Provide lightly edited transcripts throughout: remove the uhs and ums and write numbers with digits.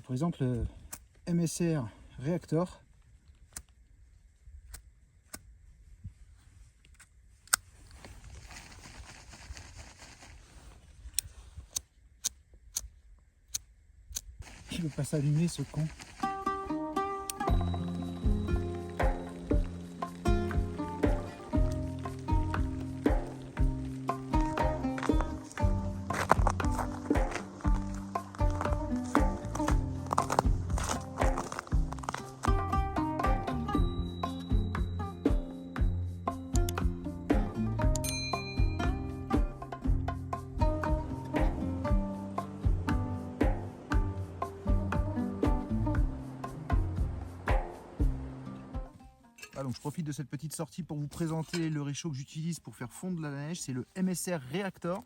par exemple le MSR Reactor. Il veut pas s'allumer ce con. Donc je profite de cette petite sortie pour vous présenter le réchaud que j'utilise pour faire fondre la neige. C'est le MSR Reactor.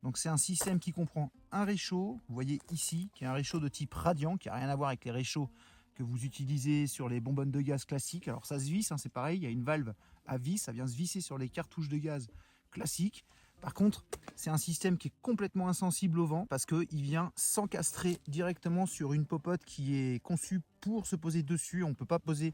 Donc c'est un système qui comprend un réchaud, vous voyez ici, qui est un réchaud de type radiant, qui n'a rien à voir avec les réchauds que vous utilisez sur les bonbonnes de gaz classiques. Alors ça se visse, hein, c'est pareil, il y a une valve à vis, ça vient se visser sur les cartouches de gaz classiques. Par contre, c'est un système qui est complètement insensible au vent parce qu'il vient s'encastrer directement sur une popote qui est conçue pour se poser dessus. On ne peut pas poser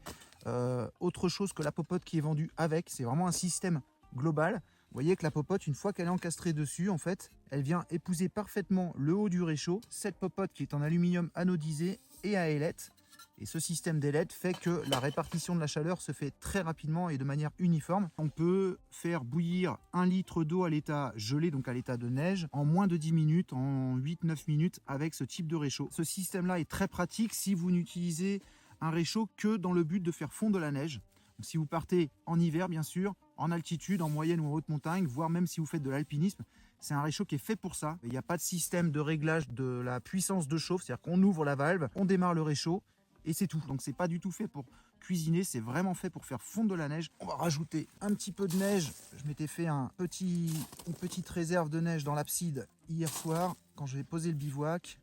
autre chose que la popote qui est vendue avec. C'est vraiment un système global. Vous voyez que la popote, une fois qu'elle est encastrée dessus, en fait, elle vient épouser parfaitement le haut du réchaud. Cette popote qui est en aluminium anodisé et à ailettes. Et ce système d'ailettes fait que la répartition de la chaleur se fait très rapidement et de manière uniforme. On peut faire bouillir 1 litre d'eau à l'état gelé, donc à l'état de neige, en moins de 10 minutes, en 8-9 minutes avec ce type de réchaud. Ce système-là est très pratique si vous n'utilisez un réchaud que dans le but de faire fondre de la neige. Donc, si vous partez en hiver, bien sûr, en altitude, en moyenne ou en haute montagne, voire même si vous faites de l'alpinisme, c'est un réchaud qui est fait pour ça. Il n'y a pas de système de réglage de la puissance de chauffe, c'est-à-dire qu'on ouvre la valve, on démarre le réchaud, et c'est tout. Donc c'est pas du tout fait pour cuisiner, c'est vraiment fait pour faire fondre de la neige. On va rajouter un petit peu de neige. Je m'étais fait une petite réserve de neige dans l'abside hier soir quand j'ai posé le bivouac,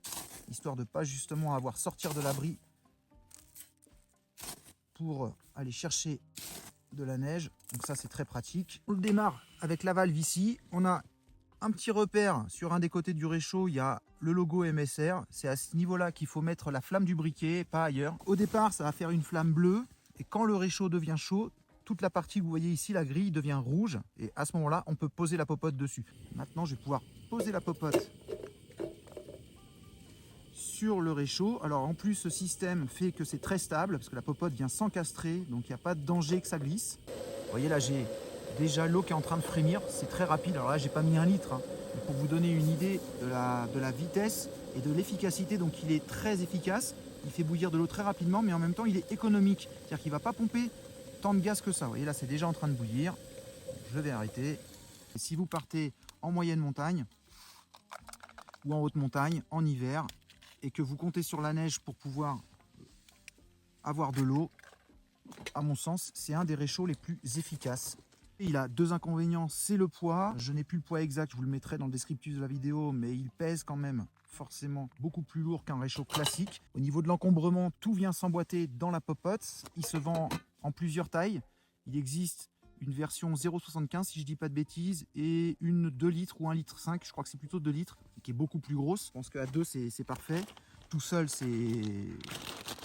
histoire de pas justement avoir sortir de l'abri pour aller chercher de la neige. Donc ça c'est très pratique. On le démarre avec la valve ici. On a un petit repère sur un des côtés du réchaud, il y a le logo MSR. C'est à ce niveau-là qu'il faut mettre la flamme du briquet, pas ailleurs. Au départ, ça va faire une flamme bleue. Et quand le réchaud devient chaud, toute la partie que vous voyez ici, la grille, devient rouge. Et à ce moment-là, on peut poser la popote dessus. Maintenant, je vais pouvoir poser la popote sur le réchaud. Alors en plus, ce système fait que c'est très stable, parce que la popote vient s'encastrer. Donc il n'y a pas de danger que ça glisse. Vous voyez là, j'ai déjà l'eau qui est en train de frémir, c'est très rapide. Alors là, j'ai pas mis 1 litre, hein. Mais pour vous donner une idée de la vitesse et de l'efficacité, donc il est très efficace. Il fait bouillir de l'eau très rapidement, mais en même temps, il est économique. C'est-à-dire qu'il ne va pas pomper tant de gaz que ça. Vous voyez là, c'est déjà en train de bouillir. Je vais arrêter. Et si vous partez en moyenne montagne ou en haute montagne, en hiver, et que vous comptez sur la neige pour pouvoir avoir de l'eau, à mon sens, c'est un des réchauds les plus efficaces. Il a 2 inconvénients, c'est le poids. Je n'ai plus le poids exact, je vous le mettrai dans le descriptif de la vidéo, mais il pèse quand même forcément beaucoup plus lourd qu'un réchaud classique. Au niveau de l'encombrement, tout vient s'emboîter dans la popote. Il se vend en plusieurs tailles. Il existe une version 0,75 si je dis pas de bêtises, et une 2 litres ou 1,5 litre, je crois que c'est plutôt 2 litres, qui est beaucoup plus grosse. Je pense qu'à 2 c'est parfait. Tout seul c'est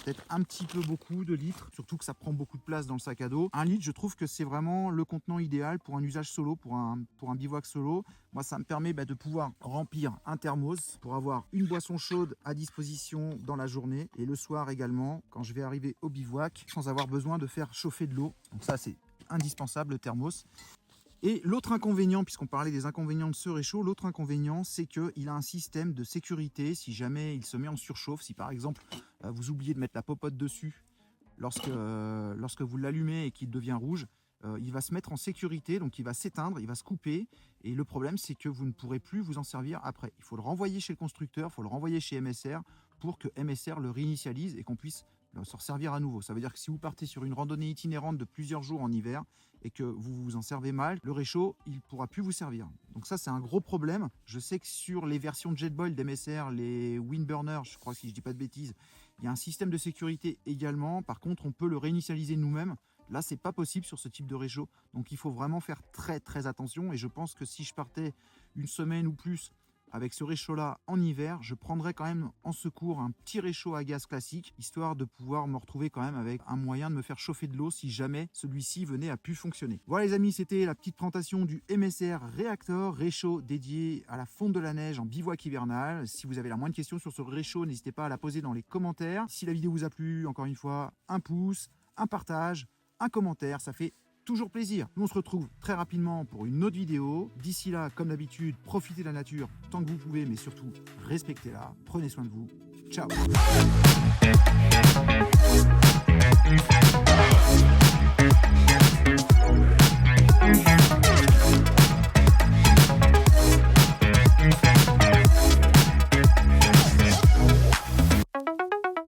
peut-être un petit peu beaucoup de litres, surtout que ça prend beaucoup de place dans le sac à dos. 1 litre, je trouve que c'est vraiment le contenant idéal pour un usage solo, pour un bivouac solo. Moi, ça me permet de pouvoir remplir un thermos pour avoir une boisson chaude à disposition dans la journée et le soir également, quand je vais arriver au bivouac, sans avoir besoin de faire chauffer de l'eau. Donc ça, c'est indispensable, le thermos. Et l'autre inconvénient, puisqu'on parlait des inconvénients de ce réchaud, l'autre inconvénient, c'est qu'il a un système de sécurité. Si jamais il se met en surchauffe, si par exemple vous oubliez de mettre la popote dessus lorsque vous l'allumez et qu'il devient rouge, il va se mettre en sécurité, donc il va s'éteindre, il va se couper. Et le problème, c'est que vous ne pourrez plus vous en servir après. Il faut le renvoyer chez le constructeur, il faut le renvoyer chez MSR pour que MSR le réinitialise et qu'on puisse s'en servir à nouveau. Ça veut dire que si vous partez sur une randonnée itinérante de plusieurs jours en hiver et que vous vous en servez mal, le réchaud, il ne pourra plus vous servir. Donc ça, c'est un gros problème. Je sais que sur les versions Jetboil d'MSR, les Windburner, je crois, si je ne dis pas de bêtises, il y a un système de sécurité également. Par contre, on peut le réinitialiser nous-mêmes. Là, c'est pas possible sur ce type de réchaud. Donc il faut vraiment faire très très attention. Et je pense que si je partais une semaine ou plus avec ce réchaud-là en hiver, je prendrais quand même en secours un petit réchaud à gaz classique, histoire de pouvoir me retrouver quand même avec un moyen de me faire chauffer de l'eau si jamais celui-ci venait à pu fonctionner. Voilà les amis, c'était la petite présentation du MSR Reactor, réchaud dédié à la fonte de la neige en bivouac hivernal. Si vous avez la moindre question sur ce réchaud, n'hésitez pas à la poser dans les commentaires. Si la vidéo vous a plu, encore une fois, un pouce, un partage, un commentaire, ça fait toujours plaisir. Nous on se retrouve très rapidement pour une autre vidéo. D'ici là, comme d'habitude, profitez de la nature tant que vous pouvez, mais surtout respectez-la. Prenez soin de vous. Ciao.